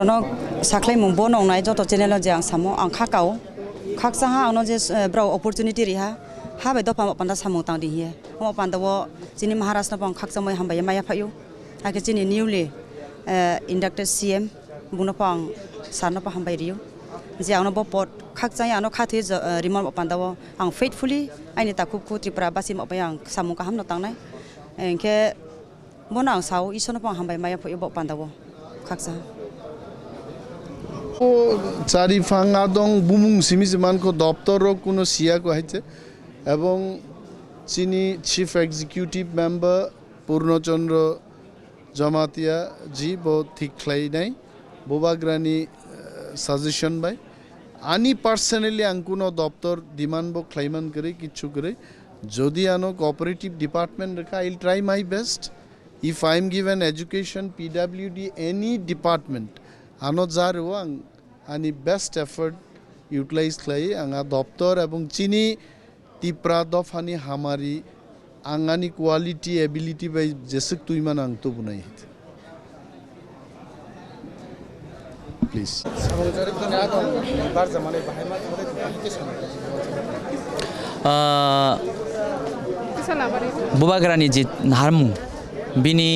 Saklai mumbo nong nai joto channel jang samo ang khakau khaksa ha ano je bro opportunity ri ha be do pam panda samo tang di he mo panda wo chini Maharashtra pang khaksa moi hamba maya phayu ha ke chini newly inducted CM buno pang sarna pa hamba riu je ano bo pot khaksa ya ano khathe remote panda wo ang faithfully aini takup ku Tripura basi mo yang samo ka ham no tang nai enke bonang sau isono pang hamba maya phayu bo panda wo khaksa চারি ফাঙ্গা দং বুমুং সিমিজমানকো দপ্তরও কোনো সিয়াকো হাইছে এবং চিনি chief executive member পূর্ণচন্দ্র জমাতিয়া জি বো ঠিক খ্লাই নাই বোবাগ্রানি suggestion by আনি personally আং কোনো দপ্তর ডিমান্ড বো খ্লাইমান করে কিছু করে যদি আনো cooperative department Rekha I will try my best if I am given education PWD any department ano jaro ang ani best effort utilize khlai anga doptor ebong chini tipra dofani hamari angani quality ability by jesuk tuiman ang to bunai please bubagrani ji harmu bini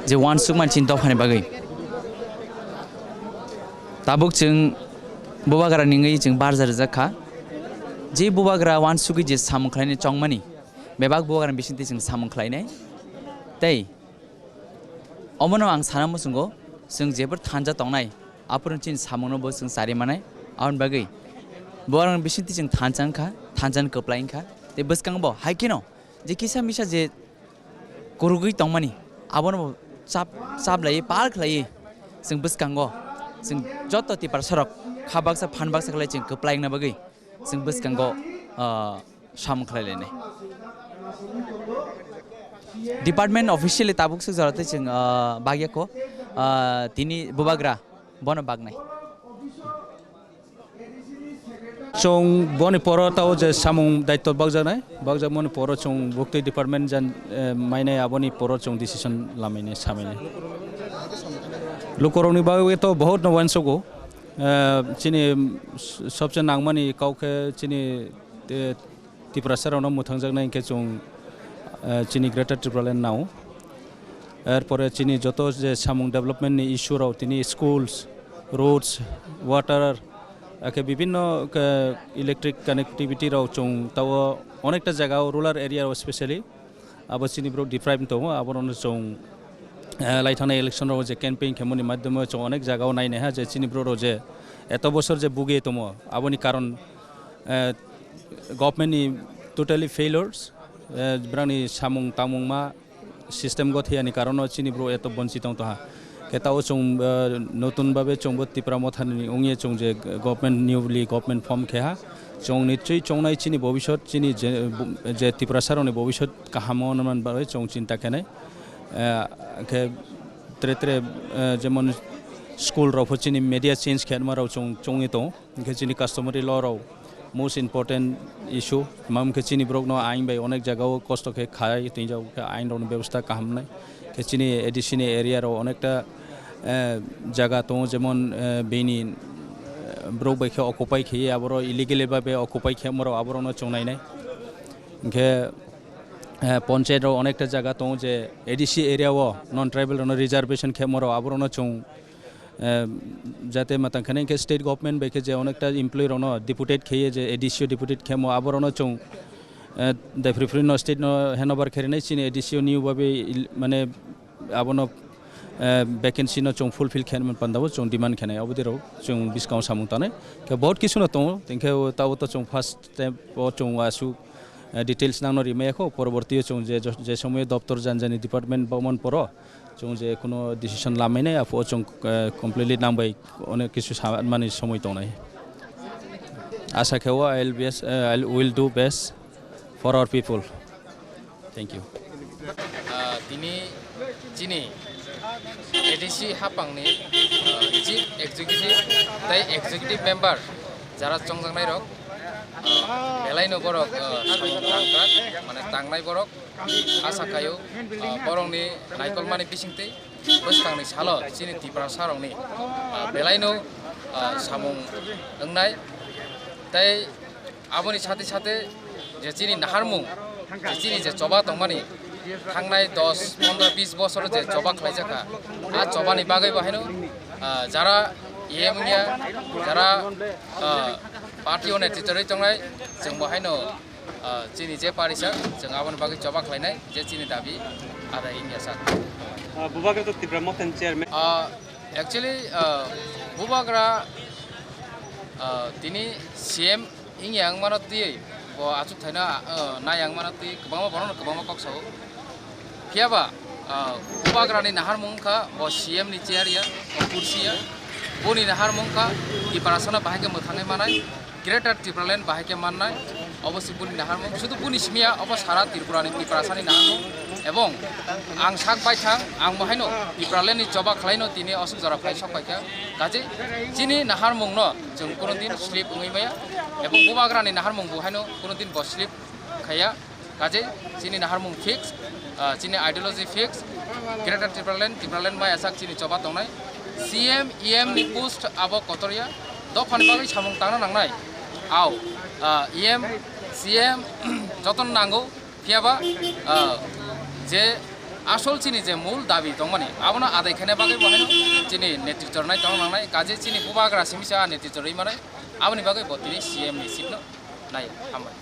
je wansuk man chin dofani bagai tabuk chung bubagra ningai chung barjar jakha je bubagra wan sugi je samung khlaini chongmani bebak bubagra bisinti chung samung khlainai tei omono ang sanam sungo chung jebor thanja tongnai apurun chin samungno bo chung sari manai aun bagai bubagra bisinti chung thanjang kha thanjan koplain kha te buskang bo haikino je kisa misa je korugui tongmani abono chap lai par khlai chung buskango जों जत तिपार सरक खाबाकसा फानबाकसा खलाय जों कोप्लायना बागै जों बसकांगो साम खलायलायनाय department officially ताबुकसो जरते जों बागियाको तिनि बुबाग्रा बन बागनाय जों बनि परताव जे सामुं दायित्व बागजा मन पर जों बुक्ति डिपार्टमेंट जान मायनाय आबनि पर जों डिसिजन लामायनाय सामायनाय लुकरंनि बागै तो बहुत नवानसगो चिनि सबसे नांगमानि काउके चिनि त्रिपुरा सारावनो मुथांजागनाय के जों चिनि ग्रेटर त्रिपुरालेण्ड नाव एरपरे चिनि जत जे सामुं डेभलपमेन्टनि इश्यूराव तिनि स्कुल्स रोड्स वाटार आके विभिन्न इलेक्ट्रिक कानेक्टिविटी राव जों ताव अनेकटा जायगायाव रुराल एरियायाव स्पेशली आबो चिनि ब्रो डिप्राइभ दङ आबोनो जों लाइथानाय इलेक्शन राव जे कैम्पेन खेमनि माध्यम जों अनेक जायगायाव नायनो हा जे चिनि ब्रो जे एत बছর जे बुगे दङ आबोनि कारण गभर्नमेन्टनि टोटाली फेलियर्स ब्रानि सामुं तामुं मा सिस्टेम गथैयानि कारण चिनि ब्रो एत बंचित दङ तहा केताव जों नतुन भाबे जों त्रिपुरा मथानि उंगे जों जे गभर्नमेन्ट निउली गभर्नमेन्ट फर्म खेहा जों निश्चय चौनाय चिनि भविष्यत चिनि जे त्रिपुरा सारावनि भविष्यत काहामन बारे जों चिन्ता केनाय के त्रे जेमन स्कूल राव चिनि मीडिया चेंज खेमा राव जों चोंगे दं के चिनि कास्टमारि ल राव मोस्ट इम्पोर्टेंट इश्यू माम के चिनि ब्रक न आइन बाय अनेक जगह कष्ट के खाय तिंजाव के आइन राव व्यवस्था काहामनाय के चिनि एडिशनल एरिया राव अनेकटा जगह दं जेमन बेनि ब्रक बायखे अकुपाय खेये आबरो इलिगेल भाबे अकुपाय खेमराव आबरोनो चोंनायनाय के पंचायत अनेकटा जगह दं जे ADC area non tribal reservation खेमराव आबरोनो चों जाते मतंखने के स्टेट गवर्नमेंट बेके जे अनेकटा एमप्लॉय रनो डिपुटेट खेये जे एडिसी डिपुटेट खेमो आबरोनो चों डेफ्रिफ्री नो स्टेट नो हेनोवर खेरनाय चिनि एडिसी न्यू भाबे माने आबनो वैकेंसी नो चों फुलफिल खेनमन पंदाव चों डिमांड खेनाय अबदिराव चों डिस्काउंट सामुं ताने के बहुत किसुनो दं तेंखे ताव तो चों फर्स्ट स्टेप चों आसु डिटेल्स नांनो रिमायाखौ परवर्ती जों जे समय दप्तर जानजानि डिपार्टमेंट बामन पर जों जे कोनो डिसिजन लामायनाय आफो जों कमप्लिटली नांबाय अनेक किसु माने समय दंनाय आशा खेव I will do best for our people thank you दिनै चिनि एडिसी हापांनि चिफ एक्जिक्यूटिव ताई एक्जिक्यूटिव मेम्बार जारा चंजांनाय रक बेलायनो बरक माने तांनाय बरक आसा खायो बरंनि नायकल माने बिसिंते boskangnai salo chini tipra sarongni belaino samung ongnai tai aboni সাথে সাথে যে chini naharmung je chini je choba tongmani থাংনাই 10 15 20 বছর যে জবা খাইজাকা আর জবানি বাগাই বাহাইনো যারা ইএমনিয়া যারা পার্টিও নেতৃত্বरै তংनाय जों बाहायनो चिनि जे पारिसा जों आबन बागै जबा खालायनाय जे चिनि दाबि आरो इंडिया सा बुबाग्रा तो तिब्रा मथन चेयरमैन एक्चुअली बुबाग्रा तिनी CM इंगियां मानति bo achuk thaina nayang manati kobangma bono kobangma kokso phiaba bubagrani nahar mungkha bo CM ni chair ya kursiya boni nahar mungkha iparasana bahake mothangai manai greater Triplaland bahake mannai অবশ্যই বুনি নাহার মুং শুধু বুনি সিমিয়া of সারা ত্রিপুরানি ত্রিপুরাসানি নাহার মুং এবং আং সাক বাইথাং আং বাহাইনো ত্রিপুরালেনি জবা খালাইনো তিনি অসুখ জরা phi সক বাইখা কাজে চিনি নাহার মুং ন जों কোনো দিন স্লিপ উঙিমায়া এবং বুবাগ্রানি নাহার মুং বহাইনো কোনো দিন বস স্লিপ খায়া কাজে চিনি নাহার মুং ফিক্স চিনি আইডিयोलॉजी फिक्स ग्रेटर ত্রিপুরালেন্ড মাই আসাক চিনি জবা তংনাই CM EM नि पोस्ट आबो कतरिया दफानि बागै सामुं तांना नांनाय आव EM CM যতন নাঙ্গো ফিয়াবা যে আসল চিনি যে মূল দাবি দংমানি আবনা আদায়খানে বাগै বহাইনো চিনি নেতৃত্ব নাই তং নাंनाय কাজে চিনি বুবাগ্রা সিমিসা নেতৃত্ব রই মানাय আবনি বাগै বতিনি CM नि सिटनो नाय हामबाय